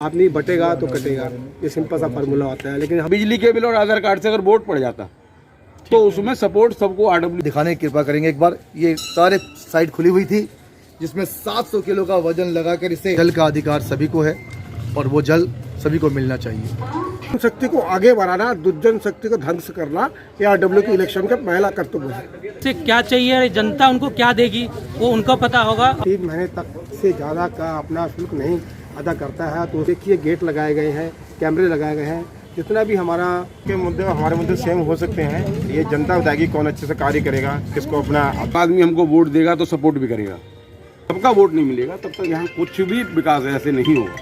आदमी बटेगा तो कटेगा, ये सिंपल सा फार्मूला होता है। लेकिन बिजली के बिल और आधार कार्ड से अगर बोर्ड पड़ जाता तो उसमें सपोर्ट सबको आरडब्ल्यू दिखाने की कृपा करेंगे। एक बार ये सारे साइड खुली हुई थी जिसमें 700 किलो का वजन लगाकर इसे जल का अधिकार सभी को है और वो जल सभी को मिलना चाहिए। शक्ति को आगे बढ़ाना, दुर्जन शक्ति को ध्वंस करना, ये आरडब्ल्यू के इलेक्शन का पहला कर्तव्य है। से क्या चाहिए, जनता उनको क्या देगी वो उनको पता होगा। 3 महीने तक से ज़्यादा का अपना शुल्क नहीं अदा करता है तो देखिए गेट लगाए गए हैं, कैमरे लगाए गए हैं। जितना भी हमारा के मुद्दे हमारे मुद्दे सेम हो सकते हैं, ये जनता बताएगी कौन अच्छे से कार्य करेगा, किसको अपना आदमी हमको वोट देगा तो सपोर्ट भी करेगा। सबका वोट नहीं मिलेगा तब तक यहाँ कुछ भी विकास ऐसे नहीं होगा।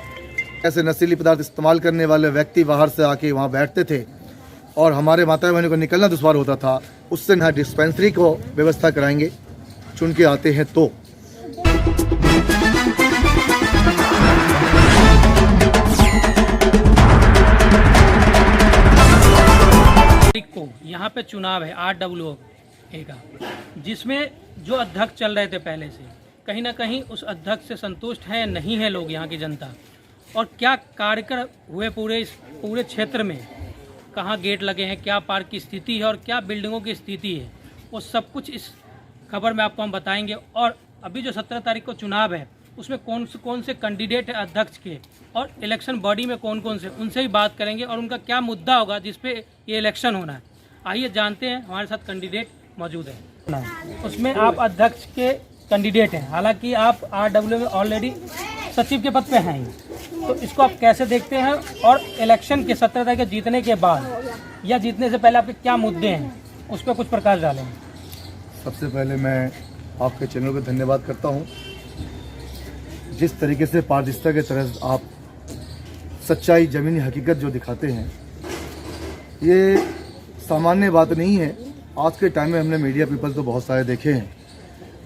ऐसे नशीली पदार्थ इस्तेमाल करने वाले व्यक्ति बाहर से आके वहाँ बैठते थे और हमारे माता बहनों को निकलना दुश्वार होता था। उससे यहाँ डिस्पेंसरी को व्यवस्था कराएंगे, चुन के आते हैं तो। को यहाँ पे चुनाव है आरडब्ल्यू का, जिसमें जो अध्यक्ष चल रहे थे पहले से, कहीं ना कहीं उस अध्यक्ष से संतुष्ट हैं नहीं है लोग, यहाँ की जनता। और क्या कार्यक्रम हुए पूरे क्षेत्र में, कहाँ गेट लगे हैं, क्या पार्क की स्थिति है और क्या बिल्डिंगों की स्थिति है, वो सब कुछ इस खबर में आपको हम बताएंगे। और अभी जो 17 तारीख को चुनाव है उसमें कौन से कैंडिडेट है अध्यक्ष के और इलेक्शन बॉडी में कौन से, उनसे भी बात करेंगे और उनका क्या मुद्दा होगा जिस पे ये इलेक्शन होना है। आइए जानते हैं, हमारे साथ कैंडिडेट मौजूद है। उसमें आप अध्यक्ष के कैंडिडेट हैं, हालांकि आप आरडब्ल्यू में ऑलरेडी सचिव के पद पे हैं, तो इसको आप कैसे देखते हैं? और इलेक्शन के 17 तारीख के जीतने के बाद या जीतने से पहले आपके क्या मुद्दे हैं, उस पर कुछ प्रकाश डालें। सबसे पहले मैं आपके चैनल को धन्यवाद करता हूँ। जिस तरीके से पारदर्शिता के तरह आप सच्चाई, ज़मीनी हकीकत जो दिखाते हैं, ये सामान्य बात नहीं है। आज के टाइम में हमने मीडिया पीपल तो बहुत सारे देखे हैं,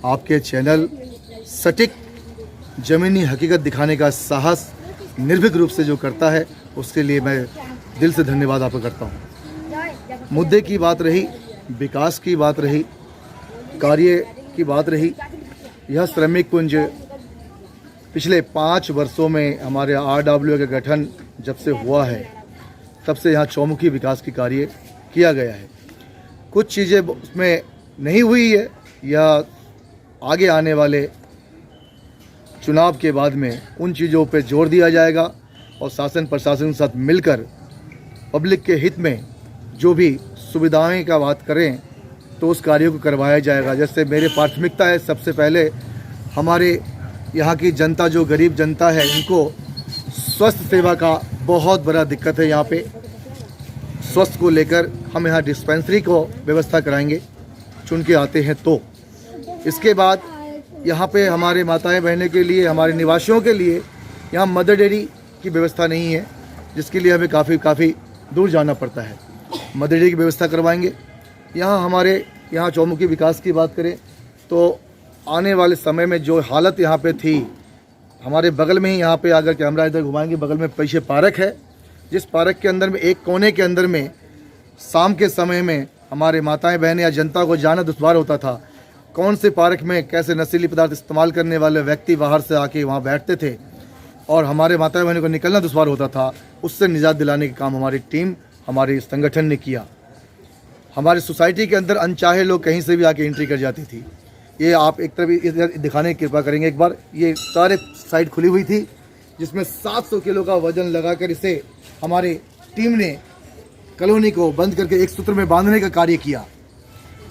आपके चैनल सटीक ज़मीनी हकीकत दिखाने का साहस निर्भीक रूप से जो करता है, उसके लिए मैं दिल से धन्यवाद आपको करता हूँ। मुद्दे की बात रही, विकास की बात रही, कार्य की बात रही, यह श्रमिक कुंज पिछले 5 वर्षों में हमारे आरडब्ल्यू का गठन जब से हुआ है तब से यहाँ चौमुखी विकास की कार्य किया गया है। कुछ चीज़ें उसमें नहीं हुई है या आगे आने वाले चुनाव के बाद में उन चीज़ों पे जोर दिया जाएगा और शासन प्रशासन के साथ मिलकर पब्लिक के हित में जो भी सुविधाएं का बात करें तो उस कार्यों को करवाया जाएगा। जैसे मेरी प्राथमिकता है, सबसे पहले हमारे यहाँ की जनता, जो गरीब जनता है, इनको स्वास्थ्य सेवा का बहुत बड़ा दिक्कत है। यहाँ पे स्वास्थ्य को लेकर हम यहाँ डिस्पेंसरी को व्यवस्था कराएंगे, चुन के आते हैं तो। इसके बाद यहाँ पे हमारे माताएं बहनें के लिए, हमारे निवासियों के लिए यहाँ मदर डेयरी की व्यवस्था नहीं है, जिसके लिए हमें काफ़ी दूर जाना पड़ता है। मदर डेयरी की व्यवस्था करवाएंगे। यहाँ हमारे यहाँ चौमुखी विकास की बात करें तो आने वाले समय में जो हालत यहाँ पे थी, हमारे बगल में ही, यहाँ पे अगर कैमरा इधर घुमाएंगे, बगल में पीछे पार्क है, जिस पार्क के अंदर में एक कोने के अंदर में शाम के समय में हमारे माताएं बहनें या जनता को जाना दुश्वार होता था। कौन से पार्क में कैसे नशीली पदार्थ इस्तेमाल करने वाले व्यक्ति बाहर से आके वहाँ बैठते थे और हमारे माता बहनों को निकलना दुश्वार होता था, उससे निजात दिलाने का काम हमारी टीम, हमारे संगठन ने किया। हमारी सोसाइटी के अंदर अनचाहे लोग कहीं से भी आके एंट्री कर जाती थी। ये आप एक तरफ दिखाने की कृपा करेंगे। एक बार ये सारे साइड खुली हुई थी जिसमें 700 किलो का वजन लगाकर इसे हमारी टीम ने कॉलोनी को बंद करके एक सूत्र में बांधने का कार्य किया।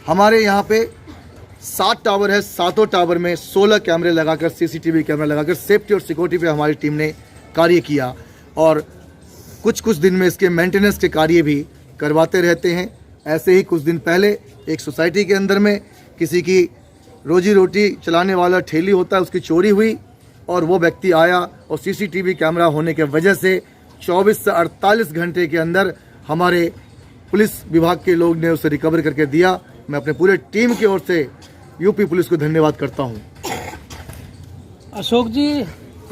हमारे यहाँ पे 7 टावर है, 7 टावर में 16 कैमरे लगाकर, सीसीटीवी कैमरा लगाकर सेफ्टी और सिक्योरिटी पे हमारी टीम ने कार्य किया और कुछ दिन में इसके मेंटेनेंस के कार्य भी करवाते रहते हैं। ऐसे ही कुछ दिन पहले एक सोसाइटी के अंदर में किसी की रोजी रोटी चलाने वाला ठेली होता है, उसकी चोरी हुई और वो व्यक्ति आया और सीसीटीवी कैमरा होने के वजह से 24 से 48 घंटे के अंदर हमारे पुलिस विभाग के लोग ने उसे रिकवर करके दिया। मैं अपने पूरे टीम की ओर से यूपी पुलिस को धन्यवाद करता हूं। अशोक जी,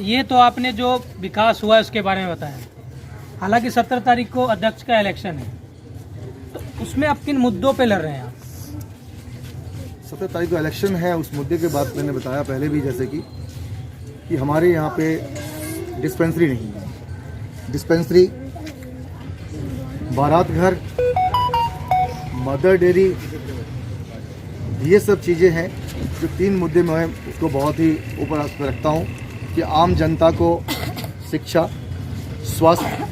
ये तो आपने जो विकास हुआ है उसके बारे में बताया, हालांकि 17 तारीख को अध्यक्ष का इलेक्शन है, तो उसमें आप किन मुद्दों पे लड़ रहे हैं? 17 तारीख को इलेक्शन है, उस मुद्दे के बाद मैंने बताया पहले भी, जैसे कि हमारे यहाँ पे डिस्पेंसरी नहीं है। डिस्पेंसरी, बारात घर, मदर डेयरी, ये सब चीज़ें हैं जो 3 मुद्दे मैं उसको बहुत ही ऊपर रखता हूँ कि आम जनता को शिक्षा, स्वास्थ्य,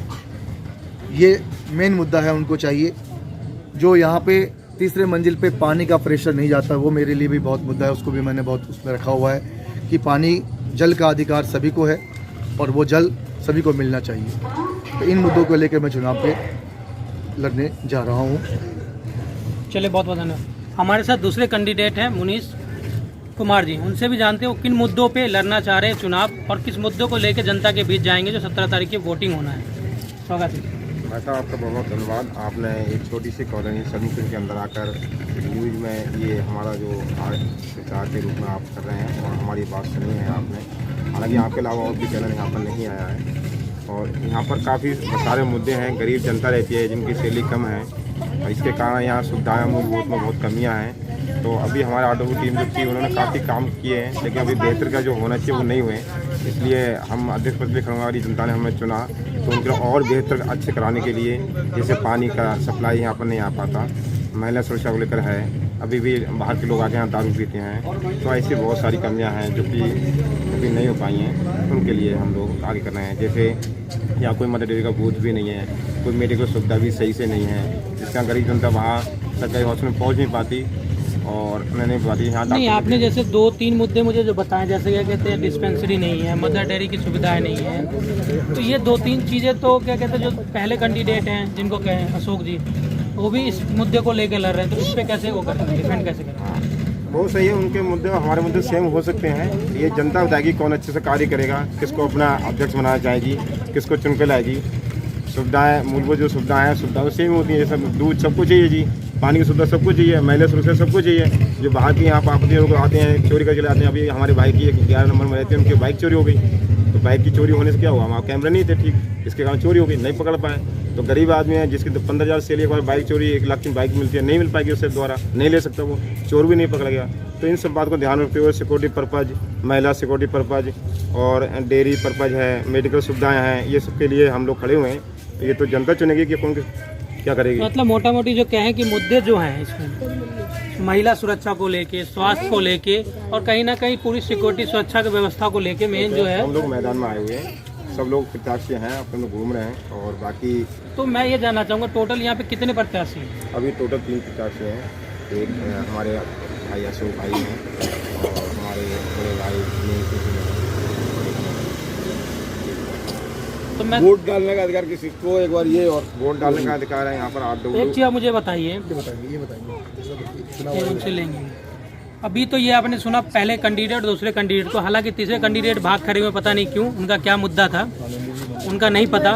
ये मेन मुद्दा है उनको चाहिए। जो यहाँ पे तीसरे मंजिल पे पानी का प्रेशर नहीं जाता, वो मेरे लिए भी बहुत मुद्दा है, उसको भी मैंने बहुत उसमें रखा हुआ है कि पानी, जल का अधिकार सभी को है और वो जल सभी को मिलना चाहिए। तो इन मुद्दों को लेकर मैं चुनाव पे लड़ने जा रहा हूँ। चलिए, बहुत बहुत धन्यवाद। हमारे साथ दूसरे कैंडिडेट हैं मुनीश कुमार जी, उनसे भी जानते हो किन मुद्दों पे लड़ना चाह रहे हैं चुनाव और किस मुद्दों को लेकर जनता के बीच जाएंगे जो 17 तारीख की वोटिंग होना है। स्वागत है भाई साहब, आपका बहुत बहुत धन्यवाद। आपने एक छोटी सी कॉलोनी समीकरण के अंदर आकर न्यूज़ में ये हमारा जो प्रचार के रूप में आप कर रहे हैं और हमारी बात सुनी है आपने। हालांकि आपके अलावा और भी चैनल यहाँ पर नहीं आया है और यहाँ पर काफ़ी सारे मुद्दे हैं। गरीब जनता रहती है जिनकी सैलरी कम है और इसके कारण यहाँ सुविधाएं मूलभूत में बहुत कमियाँ हैं। तो अभी हमारे आरडब्ल्यू टीम जो थी उन्होंने काफ़ी काम किए हैं, लेकिन अभी बेहतर का जो होना चाहिए वो नहीं हुए। इसलिए हम अध्यक्ष पद पर खड़े वाली जनता ने हमें चुना, तो उनके और बेहतर अच्छे कराने के लिए, जैसे पानी का सप्लाई यहाँ पर नहीं आ पाता, महिला सुरक्षा को लेकर है, अभी भी बाहर के लोग आके यहाँ दारू पीते हैं, तो ऐसी बहुत सारी कमियाँ हैं जो कि अभी नहीं हो पाई हैं। उनके लिए हम लोग आगे कर रहे हैं। जैसे यहाँ कोई मदर डेयरी का बूथ भी नहीं है, कोई मेडिकल सुविधा भी सही से नहीं है, जिसका गरीब जनता वहाँ सरकारी हॉस्पिटल में पहुँच नहीं पाती और नहीं पाती। यहाँ नहीं, आपने जैसे 2-3 मुद्दे मुझे जो बताएं, जैसे क्या कहते हैं डिस्पेंसरी नहीं है, मदर डेयरी की सुविधाएं नहीं है, तो ये 2-3 चीज़ें तो क्या कहते हैं जो पहले कैंडिडेट हैं जिनको कहें अशोक जी, वो भी इस मुद्दे को लेकर लड़ रहे हैं, तो इस पर कैसे वो करें, डिफेंड कैसे करें? बहुत सही है, उनके मुद्दे हमारे मुद्दे सेम हो सकते हैं। ये जनता बताएगी कौन अच्छे से कार्य करेगा, किसको अपना अध्यक्ष बनाना चाहेगी, किसको चुन के लाएगी। सुविधाएं, मूलभूत जो सुविधाएं हैं, सुविधाएं सेम होती हैं। जैसे दूध सबको चाहिए जी, पानी की सुविधा सबको चाहिए, महिला सुरक्षा सबको चाहिए। जो बाहर के यहाँ पर आपत्ति लोग आते हैं, चोरी करके लाते हैं। अभी हमारे भाई की 11 नंबर में रहते हैं, उनकी बाइक चोरी हो गई, तो बाइक की चोरी होने से क्या हुआ, वहाँ कैमरा नहीं थे ठीक, इसके कारण चोरी हो गई, नहीं पकड़ पाए। तो गरीब आदमी है जिसकी 15,000 से एक बार बाइक चोरी, 1 लाख की बाइक मिलती है, नहीं मिल पाएगी उससे द्वारा, नहीं ले सकता वो, चोर भी नहीं पकड़ा गया। तो इन सब बात को ध्यान रखते हुए सिक्योरिटी पर्पज़, महिला सिक्योरिटी पर्पज़ और डेयरी पर्पज़ है, मेडिकल सुविधाएं हैं, ये सब के लिए हम लोग खड़े हुए हैं। ये तो जनता चुनेगी कि कौन क्या करेगी। मतलब मोटा मोटी जो कहें कि मुद्दे जो हैं इसमें महिला सुरक्षा को लेके, स्वास्थ्य को लेके और कहीं ना कहीं पूरी सिक्योरिटी सुरक्षा की व्यवस्था को लेके मेन जो है, हम लोग मैदान में आए हुए हैं, सब लोग प्रत्याशी हैं, अपन लोग घूम रहे हैं। और बाकी तो मैं ये जानना चाहूँगा टोटल यहाँ पे कितने प्रत्याशी हैं? अभी टोटल 3 प्रत्याशी हैं। एक हमारे भाई अशोक भाई हैं और हमारे बड़े भाई। तो मैं वोट डालने का अधिकार किसी को, एक बार ये, और वोट डालने का अधिकार है यहाँ पर एक चीज़ मुझे बताइए, उनसे लेंगे। अभी तो ये आपने सुना पहले कैंडिडेट दूसरे कैंडिडेट को, हालांकि तीसरे कैंडिडेट भाग खड़े हुए, पता नहीं क्यों, उनका क्या मुद्दा था उनका नहीं पता,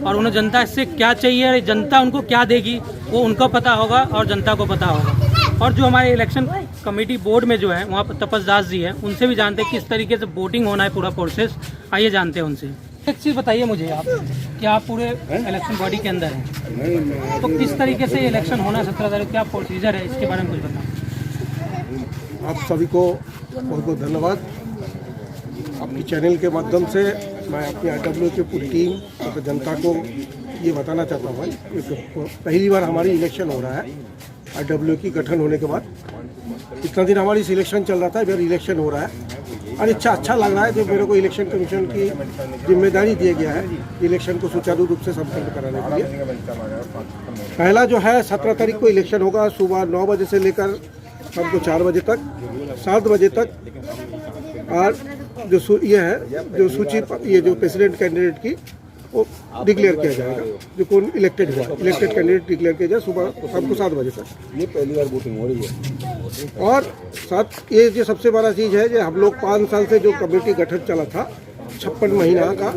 और उन्हें जनता इससे क्या चाहिए, जनता उनको क्या देगी वो उनको पता होगा और जनता को पता होगा। और जो हमारे इलेक्शन कमेटी बोर्ड में जो है वहाँ पर तपस दास जी हैं, उनसे भी जानते हैं किस तरीके से वोटिंग होना है, पूरा प्रोसेस। आइए जानते हैं उनसे। एक चीज़ बताइए मुझे आप कि आप पूरे इलेक्शन बॉडी के अंदर हैं, तो किस तरीके से इलेक्शन होना है 17 तारीख, क्या प्रोसीजर है, इसके बारे में कुछ बताओ। आप सभी को बहुत बहुत धन्यवाद। आपकी चैनल के माध्यम से मैं अपनी आरडब्ल्यू की पूरी टीम और जनता को ये बताना चाहता हूँ कि पहली बार हमारी इलेक्शन हो रहा है आरडब्ल्यू की गठन होने के बाद। इतना दिन हमारी सिलेक्शन चल रहा था, फिर इलेक्शन हो रहा है और अच्छा लग रहा है जो मेरे को इलेक्शन कमीशन की जिम्मेदारी दिया गया है इलेक्शन को सुचारू रूप से संपन्न कराने के लिए। पहला जो है 17 तारीख को इलेक्शन होगा, सुबह 9 बजे से लेकर शाम को 4 बजे तक, 7 बजे तक। और जो ये है जो सूची, ये जो प्रेसिडेंट कैंडिडेट की वो डिक्लेयर किया जाएगा, जो कौन इलेक्टेड हुआ, इलेक्टेड कैंडिडेट डिक्लेयर किया जाए सुबह शाम को 7 बजे तक। ये पहली बार वोटिंग हो रही है। और साथ ये जो सबसे बड़ा चीज़ है, जो हम लोग 5 साल से जो कमेटी गठन चला था 56 महीना का,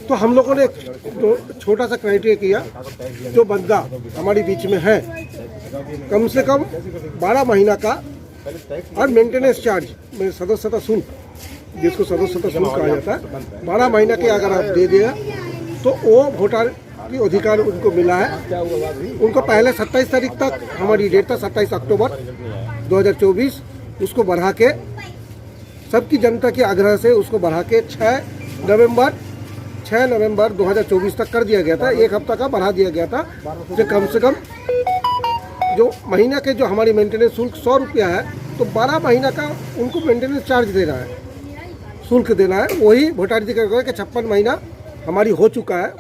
तो हम लोगों ने तो छोटा सा क्राइटेरिया किया, जो बंदा हमारे बीच में है कम से कम 12 महीना का और मेंटेनेंस चार्ज में सदस्यता शुल्क, जिसको सदस्यता शुल्क कहा जाता है, 12 महीना के अगर आप दे दिया तो वो वोटर की अधिकार उनको मिला है। उनको पहले 27 तारीख तक हमारी डेट था, 27 अक्टूबर 2024, उसको बढ़ा के सबकी जनता के आग्रह से उसको बढ़ा के 6 नवंबर 6 नवंबर 2024 तक कर दिया गया था, एक हफ्ता का बढ़ा दिया गया था। जो कम से कम जो महीना के जो हमारी मेंटेनेंस शुल्क 100 रुपया है, तो 12 महीना का उनको मेंटेनेंस चार्ज देना है, शुल्क देना है। वही भोटारी कर के 56 महीना हमारी हो चुका है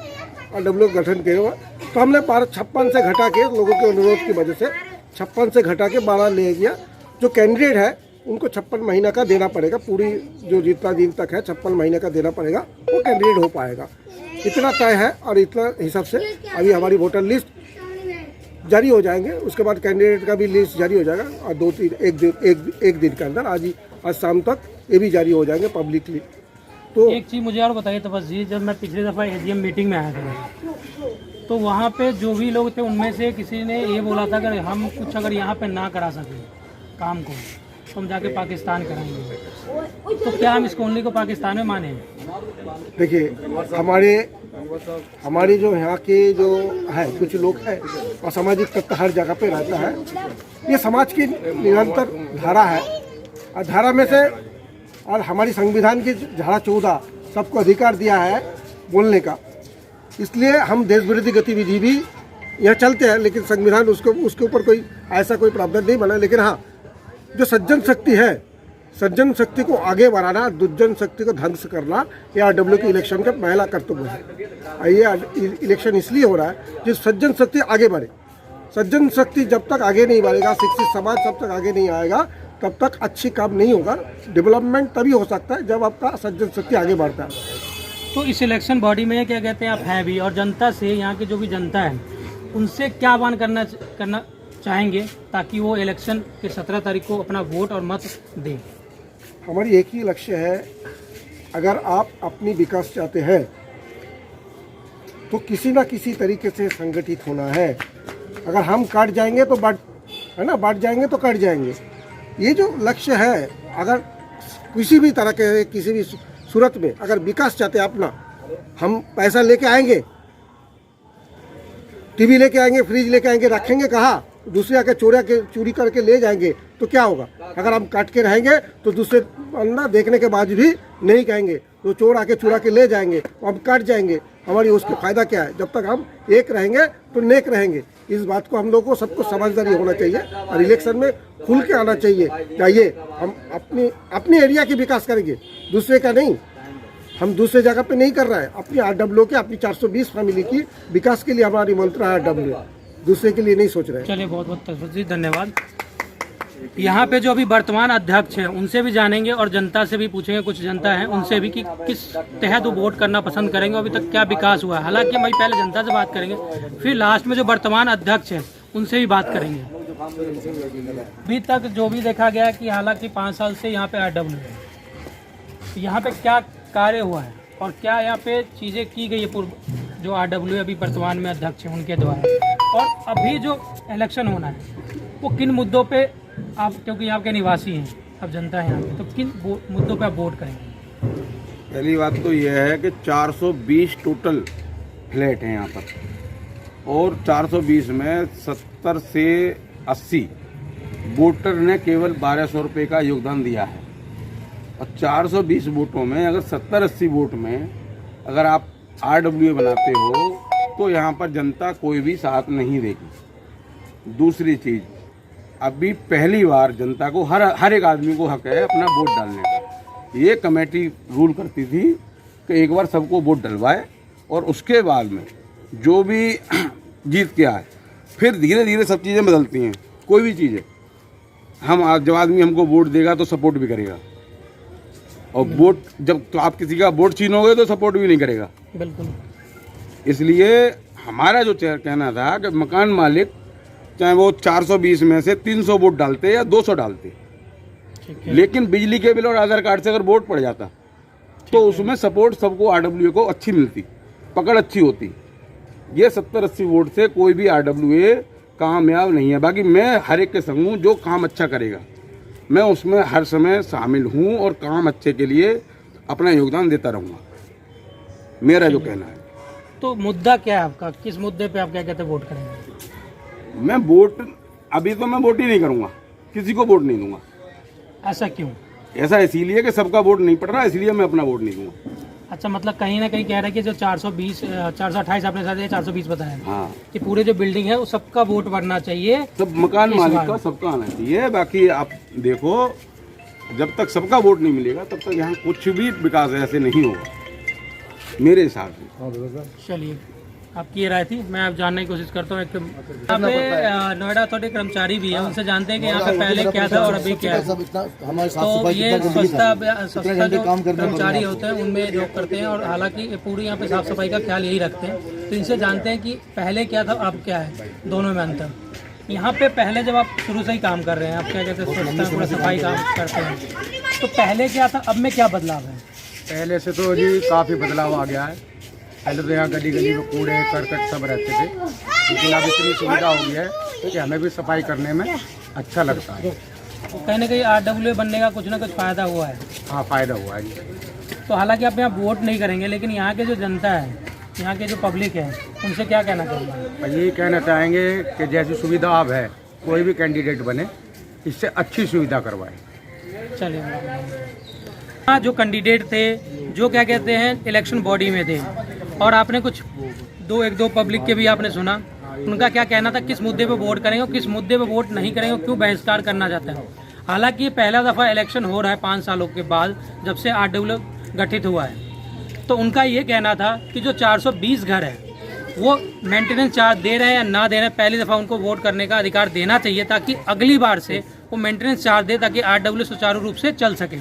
RW गठन के हुआ, तो हमने 56 से घटा के लोगों के अनुरोध की वजह से 56 से घटा के 12 ले गया। जो कैंडिडेट है उनको 56 महीना का देना पड़ेगा, पूरी जो जितना दिन तक है 56 महीने का देना पड़ेगा, वो कैंडिडेट हो पाएगा। इतना तय है और इतना हिसाब से अभी हमारी वोटर लिस्ट जारी हो जाएंगे, उसके बाद कैंडिडेट का भी लिस्ट जारी हो जाएगा और एक दिन के अंदर आज शाम तक ये भी जारी हो जाएंगे पब्लिकली। तो एक चीज़ मुझे और बताइए तपस जी, जब मैं पिछली दफ़ा AGM मीटिंग में आया था तो वहाँ पे जो भी लोग थे उनमें से किसी ने ये बोला था कि हम कुछ अगर यहाँ पे ना करा सकें काम को तो हम जाके पाकिस्तान कराएंगे, तो क्या हम इस कॉलोनी को पाकिस्तान में माने? देखिए हमारे जो यहाँ के जो है कुछ लोग हैं असामाजिक तत्व हर जगह पे रहता है, ये समाज की निरंतर धारा है और धारा में से और हमारी संविधान की धारा 14 सबको अधिकार दिया है बोलने का, इसलिए हम देश विरोधी गतिविधि भी यहाँ चलते हैं, लेकिन संविधान उसके ऊपर कोई ऐसा कोई प्रावधान नहीं बना। लेकिन हाँ, जो सज्जन शक्ति है, सज्जन शक्ति को आगे बढ़ाना, दुर्जन शक्ति को ध्वंस करना, ये RW के इलेक्शन का पहला कर्तव्य है। ये इलेक्शन इसलिए हो रहा है कि सज्जन शक्ति आगे बढ़े। सज्जन शक्ति जब तक आगे नहीं बढ़ेगा, शिक्षित समाज जब तक आगे नहीं आएगा, तब तक अच्छी काम नहीं होगा। डेवलपमेंट तभी हो सकता है जब आपका सज्जन शक्ति आगे बढ़ता है। तो इस इलेक्शन बॉडी में क्या कहते हैं आप हैं भी, और जनता से, यहाँ की जो भी जनता है उनसे क्या आह्वान करना चाहेंगे ताकि वो इलेक्शन के 17 तारीख को अपना वोट और मत दें? हमारी एक ही लक्ष्य है, अगर आप अपनी विकास चाहते हैं तो किसी ना किसी तरीके से संगठित होना है। अगर हम कट जाएंगे तो बढ़ जाएंगे तो कट जाएंगे। ये जो लक्ष्य है, अगर किसी भी तरह के किसी भी सूरत में अगर विकास चाहते हैं अपना, हम पैसा लेके आएंगे, टीवी लेके आएंगे, फ्रिज लेके आएंगे, रखेंगे कहाँ? दूसरे आके चोरी करके ले जाएंगे तो क्या होगा? अगर हम काट के रहेंगे तो दूसरे अंदर देखने के बाद भी नहीं कहेंगे, तो चोर आके चुरा के ले जाएंगे, तो हम काट जाएंगे। हमारी उसका फायदा क्या है? जब तक हम एक रहेंगे तो नेक रहेंगे। इस बात को हम लोगों को सबको समझदारी होना चाहिए और इलेक्शन में खुल के आना चाहिए। हम अपनी एरिया की विकास करेंगे, दूसरे का नहीं। हम दूसरे जगह पे नहीं कर रहे हैं, अपनी RW के, अपनी 420 फैमिली की विकास के लिए हमारी मंत्र है RW, दूसरे के लिए नहीं सोच रहे हैं। चलिए, बहुत बहुत धन्यवाद। यहाँ पे जो अभी वर्तमान अध्यक्ष हैं उनसे भी जानेंगे और जनता से भी पूछेंगे, कुछ जनता है उनसे भी कि किस तहत वो वोट करना पसंद करेंगे, अभी तक क्या विकास हुआ है। हालांकि हम पहले जनता से बात करेंगे, फिर लास्ट में जो वर्तमान अध्यक्ष हैं उनसे भी बात करेंगे। अभी तक जो भी देखा गया कि हालांकि 5 साल से यहाँ पे RW है, यहाँ पे क्या कार्य हुआ है और क्या यहाँ पे चीज़ें की गई है पूर्व जो RW अभी वर्तमान में अध्यक्ष हैं उनके द्वारा, और अभी जो इलेक्शन होना है वो किन मुद्दों पे आप, क्योंकि यहाँ के निवासी हैं, अब जनता है यहाँ पे, तो किन मुद्दों पे आप वोट करेंगे? पहली बात तो यह है कि 420 टोटल फ्लैट हैं यहाँ पर, और 420 में 70 से 80 वोटर ने केवल 1200 रुपये का योगदान दिया है। और 420 वोटों में अगर 70-80 वोट में अगर आप RW बनाते हो तो यहाँ पर जनता कोई भी साथ नहीं देगी। दूसरी चीज़, अभी पहली बार जनता को हर एक आदमी को हक है अपना वोट डालने का। ये कमेटी रूल करती थी कि एक बार सबको वोट डलवाए और उसके बाद में जो भी जीत के आए, फिर धीरे धीरे सब चीज़ें बदलती हैं। कोई भी चीज़ है, हम जब आदमी हमको वोट देगा तो सपोर्ट भी करेगा, और वोट जब तो आप किसी का वोट छीनोगे तो सपोर्ट भी नहीं करेगा। बिल्कुल। इसलिए हमारा जो कहना था कि मकान मालिक चाहे वो 420 में से 300 वोट डालते या 200 डालते, लेकिन बिजली के बिल और आधार कार्ड से अगर वोट पड़ जाता तो उसमें सपोर्ट सबको RW को अच्छी मिलती, पकड़ अच्छी होती। ये 70-80 वोट से कोई भी RW कामयाब नहीं है। बाकी मैं हर एक के संग हूँ, जो काम अच्छा करेगा मैं उसमें हर समय शामिल हूँ और काम अच्छे के लिए अपना योगदान देता रहूँगा, मेरा जो कहना है। तो मुद्दा क्या है आपका, किस मुद्दे पे आप क्या कहते हैं वोट करेंगे? मैं वोट अभी तो मैं वोट ही नहीं करूँगा, किसी को वोट नहीं दूंगा। ऐसा क्यों? ऐसा इसीलिए कि सबका वोट नहीं पड़ रहा, इसलिए मैं अपना वोट नहीं दूंगा। अच्छा, मतलब कहीं ना कहीं कह रहे हैं कि जो 420 428 आपने साथ 420 बताया हाँ, कि पूरे जो बिल्डिंग है वो सबका वोट बनना चाहिए। सब मकान इस मालिक बार का सबका आना चाहिए। बाकी आप देखो, जब तक सबका वोट नहीं मिलेगा तब तक यहाँ कुछ भी विकास ऐसे नहीं होगा मेरे हिसाब से। चलिए, आपकी ये राय थी। मैं आप जानने की कोशिश करता हूँ। एक यहाँ पे नोएडा अथॉरिटी कर्मचारी भी है, उनसे जानते हैं कि यहाँ पे पहले क्या था और अभी क्या है। तो ये स्वच्छता जो कर्मचारी होते हैं उनमें जॉब करते हैं और हालांकि पूरी यहाँ पे साफ सफाई का ख्याल यही रखते हैं। तो इनसे जानते हैं कि पहले क्या था अब क्या है, दोनों में अंतर। यहाँ पे पहले जब आप शुरू से ही काम कर रहे हैं, आप क्या कहते हैं स्वच्छता पूरा सफाई काम करते हैं, तो पहले क्या था अब में क्या बदलाव है? पहले से तो जी काफ़ी बदलाव आ गया है। पहले तो यहाँ गली गली में कूड़े करकट सब रहते थे, लेकिन अब इतनी सुविधा हो गई है कि हमें भी सफाई करने में अच्छा लगता है। तो कहीं ना कहीं RWA बनने का कुछ ना कुछ फ़ायदा हुआ है। हाँ, फ़ायदा हुआ है जी। तो हालांकि आप यहाँ वोट नहीं करेंगे, लेकिन यहाँ के जो जनता है, यहाँ के जो पब्लिक है, उनसे क्या कहना चाहिए? और यही कहना चाहेंगे कि जैसी सुविधा अब है, कोई भी कैंडिडेट बने इससे अच्छी सुविधा करवाए। चलिए, हाँ, जो कैंडिडेट थे, जो क्या कहते हैं इलेक्शन बॉडी में थे, और आपने कुछ एक दो पब्लिक के भी आपने सुना, उनका क्या कहना था, किस मुद्दे पे वोट करेंगे और किस मुद्दे पे वोट नहीं करेंगे, क्यों बहिष्कार करना चाहते हैं। हालांकि ये पहला दफ़ा इलेक्शन हो रहा है 5 सालों के बाद, जब से RWA गठित हुआ है। तो उनका ये कहना था कि जो 420 घर है वो मेंटेनेंस चार्ज दे रहे हैं या ना दे रहे हैं, पहली दफ़ा उनको वोट करने का अधिकार देना चाहिए, ताकि अगली बार से वो मेंटेनेंस चार्ज दे, ताकि RWA सुचारू रूप से चल सके।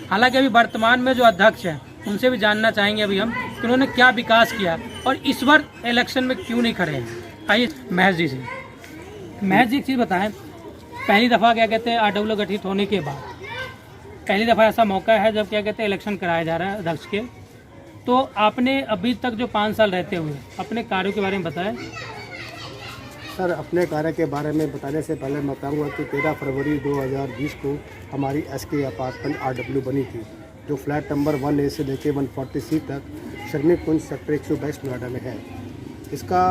हालांकि अभी वर्तमान में जो अध्यक्ष हैं उनसे भी जानना चाहेंगे अभी हम कि उन्होंने क्या विकास किया और इस बार इलेक्शन में क्यों नहीं खड़े हैं। आइए महज जी से। महज जी एक चीज़ बताएं, पहली दफ़ा क्या कहते हैं RWA गठित होने के बाद पहली दफ़ा ऐसा मौका है जब क्या कहते हैं इलेक्शन कराया जा रहा है अध्यक्ष के, तो आपने अभी तक जो 5 साल रहते हुए अपने कार्यों के बारे में बताएं। सर, अपने कार्य के बारे में बताने से पहले मैं बताऊंगा कि 13 फरवरी 2020 को हमारी SK अपार्टमेंट RW बनी थी, जो फ्लैट नंबर 1A से लेकर 140C तक श्रमिक कुंज सेक्टर 122 नोएडा में है। इसका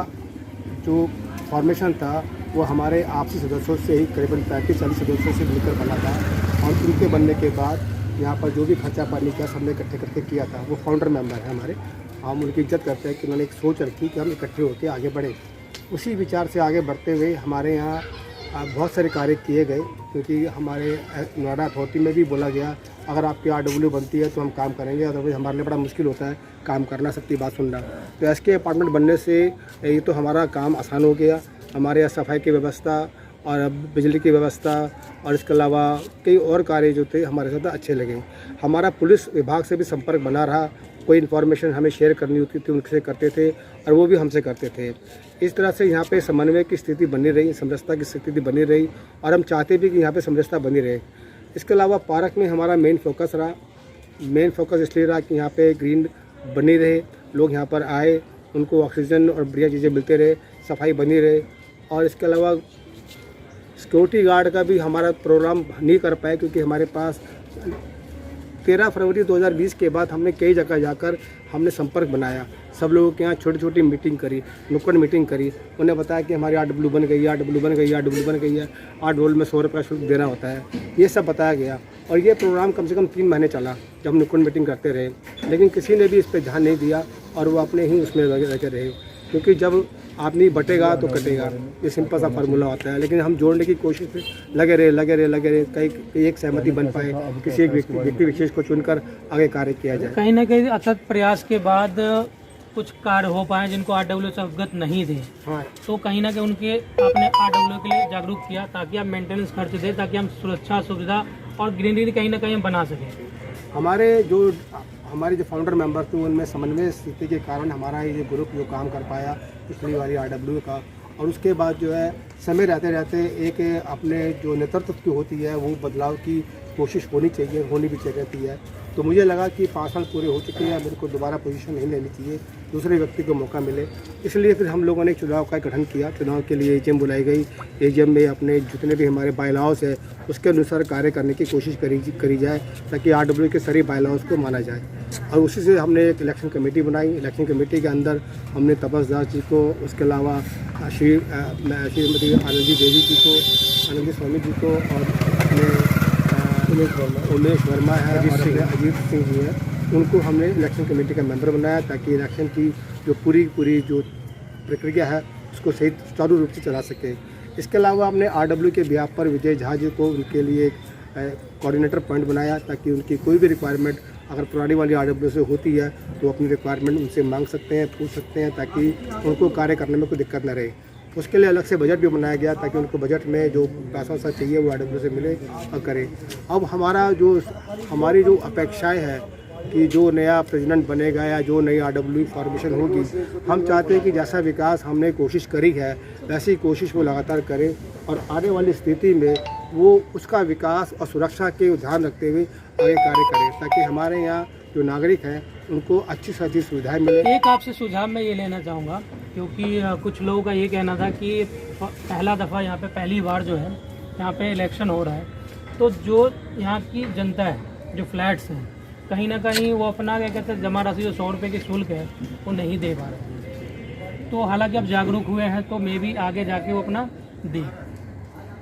जो फॉर्मेशन था वो हमारे आपसी सदस्यों से ही करीबन 35-40 सदस्यों से मिलकर बना था, और उनके बनने के बाद यहाँ पर जो भी खर्चा पानी का सबने इकट्ठे करके किया था। वो फाउंडर मेंबर है हमारे, हम उनकी इज्जत करते हैं कि उन्होंने एक सोच रखी कि हम इकट्ठे होकर आगे बढ़े। उसी विचार से आगे बढ़ते हुए हमारे यहाँ बहुत सारे कार्य किए गए, क्योंकि हमारे नोएडा अथॉरिटी में भी बोला गया अगर आपकी RW बनती है तो हम काम करेंगे, अदरवाइज हमारे लिए बड़ा मुश्किल होता है काम करना, सबकी बात सुनना। तो SK अपार्टमेंट बनने से ये तो हमारा काम आसान हो गया। हमारे यहाँ सफाई की व्यवस्था और बिजली की व्यवस्था और इसके अलावा कई और कार्य जो थे हमारे साथ अच्छे लगे। हमारा पुलिस विभाग से भी संपर्क बना रहा, कोई इन्फॉर्मेशन हमें शेयर करनी होती थी उनसे करते थे और वो भी हमसे करते थे। इस तरह से यहाँ पे समन्वय की स्थिति बनी रही, समरसता की स्थिति बनी रही, और हम चाहते भी कि यहाँ पे समरसता बनी रहे। इसके अलावा पार्क में हमारा मेन फोकस रहा। मेन फोकस इसलिए रहा कि यहाँ पे ग्रीन बनी रहे, लोग यहाँ पर आए, उनको ऑक्सीजन और बढ़िया चीज़ें मिलते रहे, सफाई बनी रहे। और इसके अलावा सिक्योरिटी गार्ड का भी हमारा प्रोग्राम नहीं कर पाए, क्योंकि हमारे पास 13 फरवरी 2020 के बाद हमने कई जगह जाकर हमने संपर्क बनाया, सब लोगों के यहाँ छोटी छोटी मीटिंग करी, नुक्कड़ मीटिंग करी। उन्हें बताया कि हमारी RW बन गई है, RW बन गई है, RW बन गई है, 8 डोल में 100 रुपये शुल्क देना होता है, ये सब बताया गया। और ये प्रोग्राम कम से कम 3 महीने चला जब हम नुक्कड़ मीटिंग करते रहे, लेकिन किसी ने भी इस पर ध्यान नहीं दिया और वो अपने ही उसमें लगे रहे, क्योंकि जब आदमी बटेगा तो कटेगा, ये सिंपल सा फार्मूला होता है। लेकिन हम जोड़ने की कोशिश में लगे रहे, कई एक सहमति बन पाए, किसी एक व्यक्ति विशेष को चुनकर आगे कार्य किया जाए। कहीं ना कहीं अथक प्रयास के बाद कुछ कार्य हो पाए जिनको RW से अवगत नहीं थे, हाँ, तो कहीं ना कहीं उनके आपने RW के लिए जागरूक किया, ताकि आप मेंटेनेंस खर्च दें, ताकि हम सुरक्षा सुविधा और ग्रीनरी कहीं ना कहीं हम बना सकें। हमारे जो फाउंडर मेंबर थे उनमें समन्वय स्थिति के कारण हमारा ये ग्रुप जो काम कर पाया पिछली वाली RW का। और उसके बाद जो है समय रहते रहते एक अपने जो नेतृत्व की होती है वो बदलाव की कोशिश होनी भी चाहिए है। तो मुझे लगा कि 5 साल पूरे हो चुके हैं, मेरे को दोबारा पोजीशन नहीं लेनी चाहिए, दूसरे व्यक्ति को मौका मिले। इसलिए फिर हम लोगों ने चुनाव का गठन किया। चुनाव के लिए AGM बुलाई गई। AGM में अपने जितने भी हमारे बायलॉज है उसके अनुसार कार्य करने की कोशिश करी जाए, ताकि RW के सारी बायलॉज को माना जाए। और उसी से हमने एक इलेक्शन कमेटी बनाई। इलेक्शन कमेटी के अंदर हमने तपस दास जी को, उसके अलावा श्रीमती आनंदी देवी जी को, आनंदी स्वामी जी को, और अपने उमेश वर्मा है, अजीत सिंह जी है, उनको हमने इलेक्शन कमेटी का मेंबर बनाया ताकि इलेक्शन की जो पूरी जो प्रक्रिया है उसको सही सुचारू रूप से चला सके। इसके अलावा हमने आरडब्ल्यू के बिहाफ पर विजय झा जी को उनके लिए एक कोऑर्डिनेटर पॉइंट बनाया ताकि उनकी कोई भी रिक्वायरमेंट अगर पुरानी वाली आरडब्ल्यू से होती है तो अपनी रिक्वायरमेंट उनसे मांग सकते हैं, पूछ सकते हैं, ताकि उनको कार्य करने में कोई दिक्कत न रहे। उसके लिए अलग से बजट भी बनाया गया ताकि उनको बजट में जो पैसा वैसा चाहिए वो आरडब्ल्यू से मिले और करें। अब हमारी जो अपेक्षाएं हैं कि जो नया प्रेसिडेंट बनेगा या जो नई आरडब्ल्यू फॉर्मेशन होगी, हम चाहते हैं कि जैसा विकास हमने कोशिश करी है वैसी कोशिश वो लगातार करें और आने वाली स्थिति में वो उसका विकास और सुरक्षा के ध्यान रखते हुए आगे कार्य करें ताकि हमारे यहाँ जो नागरिक हैं उनको अच्छी से अच्छी सुविधाएं मिले। एक आपसे सुझाव मैं ये लेना चाहूँगा क्योंकि कुछ लोगों का ये कहना था कि पहला दफ़ा यहाँ पे पहली बार जो है यहाँ पे इलेक्शन हो रहा है, तो जो यहाँ की जनता है, जो फ्लैट्स हैं, कहीं ना कहीं वो अपना क्या कहते हैं जमा राशि जो 100 रुपये की शुल्क है वो नहीं दे पा रहे। तो हालांकि अब जागरूक हुए हैं तो मे भी आगे जाके वो अपना दे।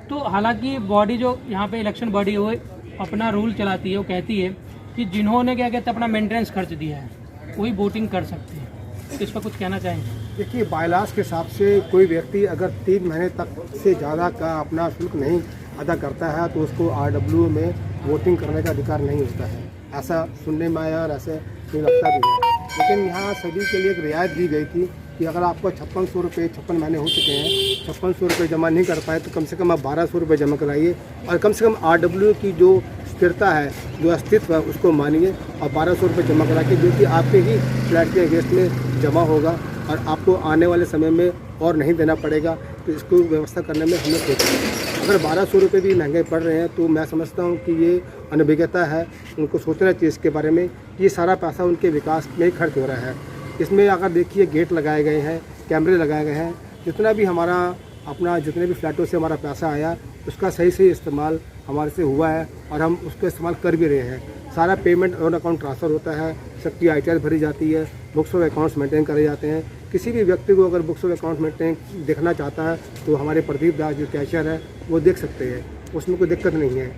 तो हालांकि बॉडी जो यहाँ पे इलेक्शन बॉडी हो अपना रूल चलाती है, वो कहती है कि जिन्होंने क्या कहते हैं अपना मेंटेनेंस खर्च दिया है वही वोटिंग कर सकते हैं। तो इस पर कुछ कहना चाहेंगे? देखिए, बायलास के हिसाब से कोई व्यक्ति अगर 3 महीने तक से ज़्यादा का अपना शुल्क नहीं अदा करता है तो उसको आरडब्ल्यू में वोटिंग करने का अधिकार नहीं होता है। ऐसा सुनने में आया और ऐसे मुझे लगता भी है। लेकिन यहाँ सभी के लिए एक रियायत दी गई थी कि अगर आपको 5600 रुपये 56 महीने हो चुके हैं, 5600 रुपये जमा नहीं कर पाए तो कम से कम आप 1200 रुपये जमा कराइए और कम से कम आरडब्ल्यू की जो स्थिरता है, जो अस्तित्व है, उसको मानिए और 1200 रुपये जमा करा के जो कि आपके ही फ्लैट के अगेंस्ट में जमा होगा और आपको आने वाले समय में और नहीं देना पड़ेगा। तो इसको व्यवस्था करने में हमें सोचें। अगर 1200 रुपये भी महंगे पड़ रहे हैं तो मैं समझता हूँ कि ये अनभिज्ञता है। उनको सोचना चाहिए इसके बारे में कि ये सारा पैसा उनके विकास में खर्च हो रहा है। इसमें अगर देखिए गेट लगाए गए हैं, कैमरे लगाए गए हैं, जितना भी हमारा अपना जितने भी फ्लैटों से हमारा पैसा आया उसका सही से इस्तेमाल हमारे से हुआ है और हम उसको इस्तेमाल कर भी रहे हैं। सारा पेमेंट ऑन अकाउंट ट्रांसफ़र होता है, सबकी ITR भरी जाती है, बुक्स ऑफ अकाउंट्स मेंटेन करे जाते हैं। किसी भी व्यक्ति को अगर बुक्स ऑफ अकाउंट मेंटेन देखना चाहता है तो हमारे प्रदीप दास जो कैशियर है वो देख सकते हैं, उसमें कोई दिक्कत नहीं है।